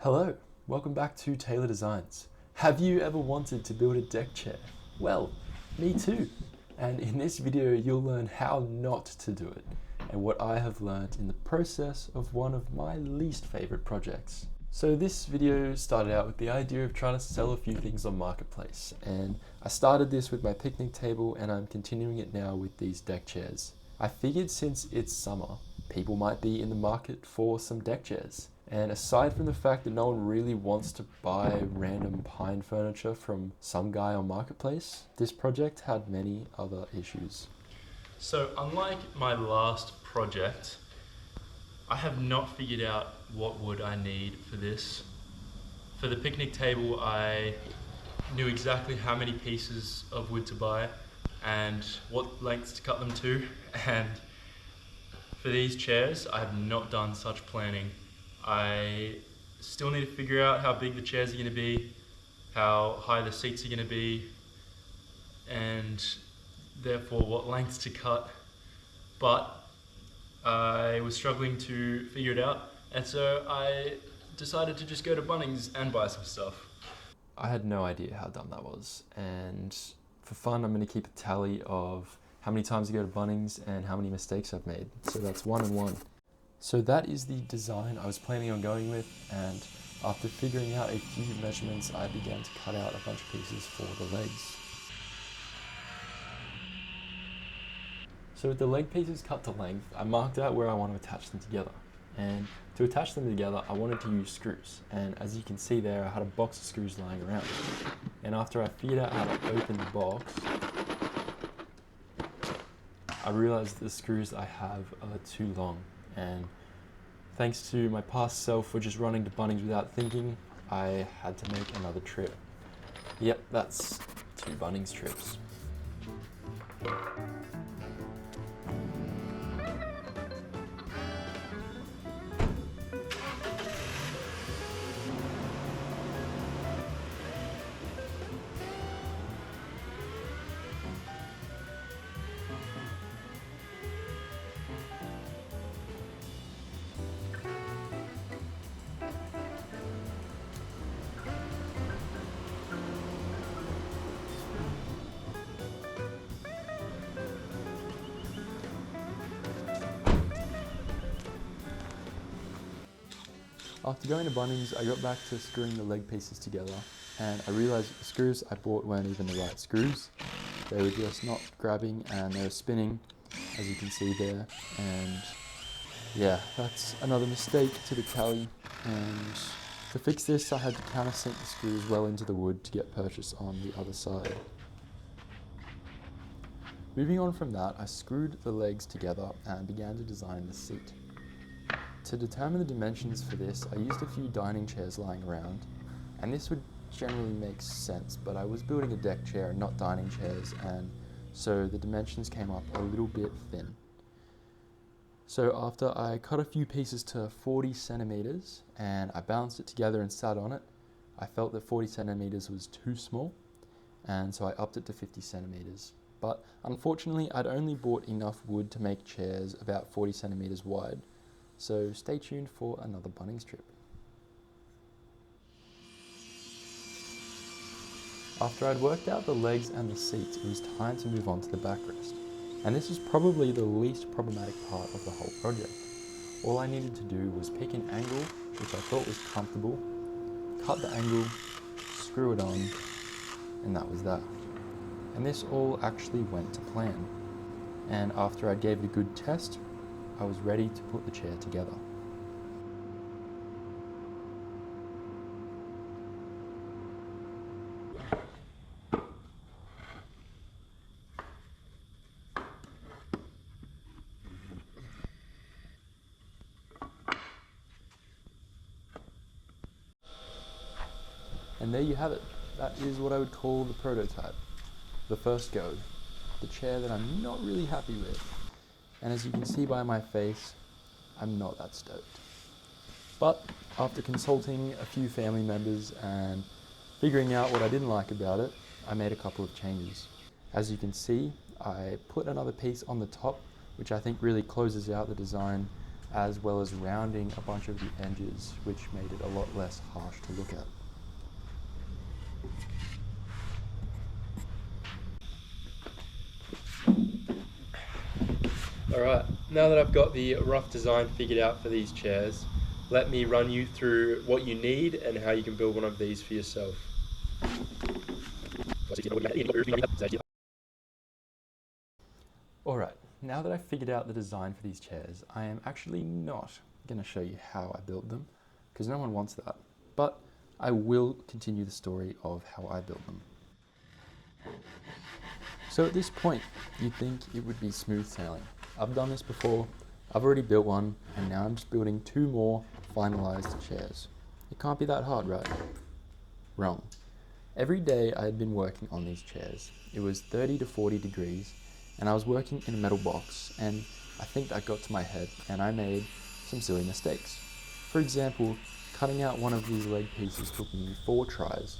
Hello, welcome back to Taylor Designs. Have you ever wanted to build a deck chair? Well, me too. And in this video, you'll learn how not to do it and what I have learned in the process of one of my least favorite projects. So this video started out with the idea of trying to sell a few things on Marketplace, and I started this with my picnic table and I'm continuing it now with these deck chairs. I figured since it's summer, people might be in the market for some deck chairs. And aside from the fact that no one really wants to buy random pine furniture from some guy on Marketplace, this project had many other issues. So unlike my last project, I have not figured out what wood I need for this. For the picnic table, I knew exactly how many pieces of wood to buy and what lengths to cut them to. And for these chairs, I have not done such planning. I still need to figure out how big the chairs are going to be, how high the seats are going to be, and therefore what lengths to cut. But I was struggling to figure it out, and so I decided to just go to Bunnings and buy some stuff. I had no idea how dumb that was, and for fun I'm going to keep a tally of how many times I go to Bunnings and how many mistakes I've made. So that's 1 and 1. So that is the design I was planning on going with, and after figuring out a few measurements, I began to cut out a bunch of pieces for the legs. So with the leg pieces cut to length, I marked out where I want to attach them together. And to attach them together, I wanted to use screws. And as you can see there, I had a box of screws lying around. And after I figured out how to open the box, I realized the screws I have are too long. And thanks to my past self for just running to Bunnings without thinking, I had to make another trip. Yep, that's 2 Bunnings trips. After going to Bunnings, I got back to screwing the leg pieces together, and I realized the screws I bought weren't even the right screws. They were just not grabbing and they were spinning, as you can see there. And yeah, that's another mistake to the tally. And to fix this, I had to countersink the screws well into the wood to get purchase on the other side. Moving on from that, I screwed the legs together and began to design the seat. To determine the dimensions for this, I used a few dining chairs lying around, and this would generally make sense, but I was building a deck chair and not dining chairs, and so the dimensions came up a little bit thin. So after I cut a few pieces to 40 centimeters and I balanced it together and sat on it, I felt that 40 centimeters was too small, and so I upped it to 50 centimeters. But unfortunately, I'd only bought enough wood to make chairs about 40 centimeters wide. So stay tuned for another Bunnings trip. After I'd worked out the legs and the seats, it was time to move on to the backrest. And this was probably the least problematic part of the whole project. All I needed to do was pick an angle which I thought was comfortable, cut the angle, screw it on, and that was that. And this all actually went to plan. And after I gave it a good test, I was ready to put the chair together. And there you have it. That is what I would call the prototype. The first go. The chair that I'm not really happy with. And as you can see by my face, I'm not that stoked. But after consulting a few family members and figuring out what I didn't like about it, I made a couple of changes. As you can see, I put another piece on the top, which I think really closes out the design as well as rounding a bunch of the edges, which made it a lot less harsh to look at. Alright, now that I've got the rough design figured out for these chairs, let me run you through what you need and how you can build one of these for yourself. Alright, now that I've figured out the design for these chairs, I am actually not going to show you how I built them, because no one wants that, but I will continue the story of how I built them. So at this point, you'd think it would be smooth sailing. I've done this before, I've already built one, and now I'm just building 2 more finalized chairs. It can't be that hard, right? Wrong. Every day I had been working on these chairs. It was 30 to 40 degrees, and I was working in a metal box, and I think that got to my head, and I made some silly mistakes. For example, cutting out one of these leg pieces took me 4 tries.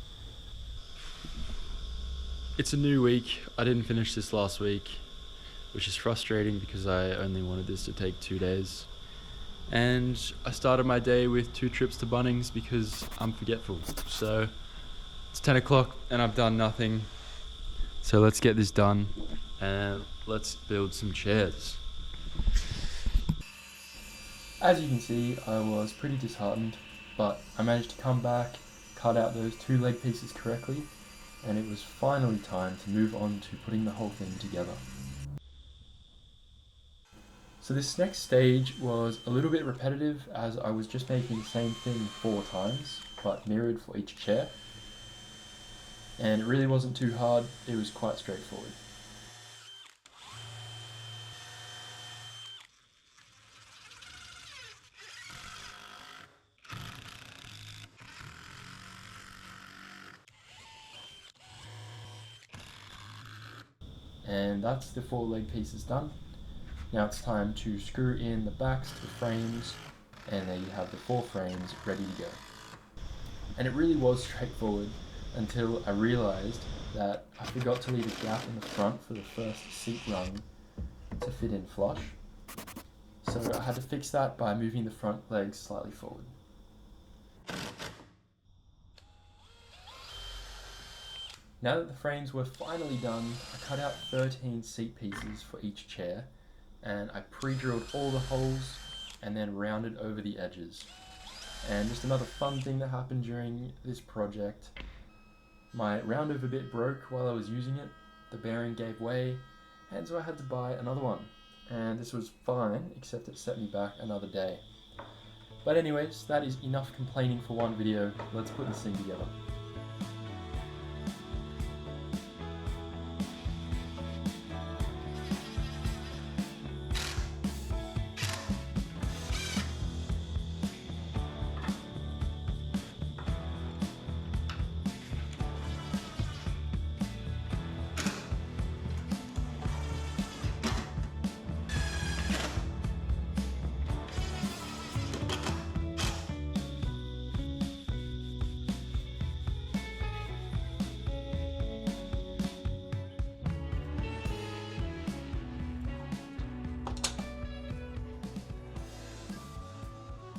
It's a new week. I didn't finish this last week, which is frustrating because I only wanted this to take 2 days. And I started my day with 2 trips to Bunnings because I'm forgetful. So it's 10 o'clock and I've done nothing. So let's get this done and let's build some chairs. As you can see, I was pretty disheartened, but I managed to come back, cut out those 2 leg pieces correctly, and it was finally time to move on to putting the whole thing together. So this next stage was a little bit repetitive as I was just making the same thing 4 times, but mirrored for each chair. And it really wasn't too hard, it was quite straightforward. And that's the 4 leg pieces done. Now it's time to screw in the backs to the frames, and there you have the 4 frames ready to go. And it really was straightforward until I realized that I forgot to leave a gap in the front for the first seat rung to fit in flush. So I had to fix that by moving the front legs slightly forward. Now that the frames were finally done, I cut out 13 seat pieces for each chair, and I pre-drilled all the holes and then rounded over the edges. And just another fun thing that happened during this project, my roundover bit broke while I was using it, the bearing gave way, and so I had to buy another one. And this was fine, except it set me back another day. But anyways, that is enough complaining for one video. Let's put this thing together.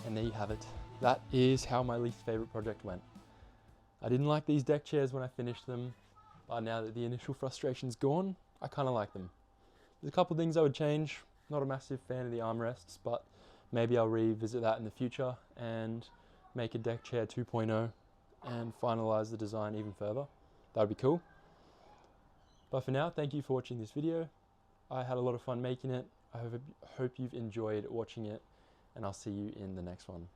And there you have it. That is how my least favorite project went. I didn't like these deck chairs when I finished them, but now that the initial frustration's gone, I kind of like them. There's a couple things I would change. Not a massive fan of the armrests, but maybe I'll revisit that in the future and make a deck chair 2.0 and finalize the design even further. That would be cool. But for now, thank you for watching this video. I had a lot of fun making it. I hope you've enjoyed watching it, and I'll see you in the next one.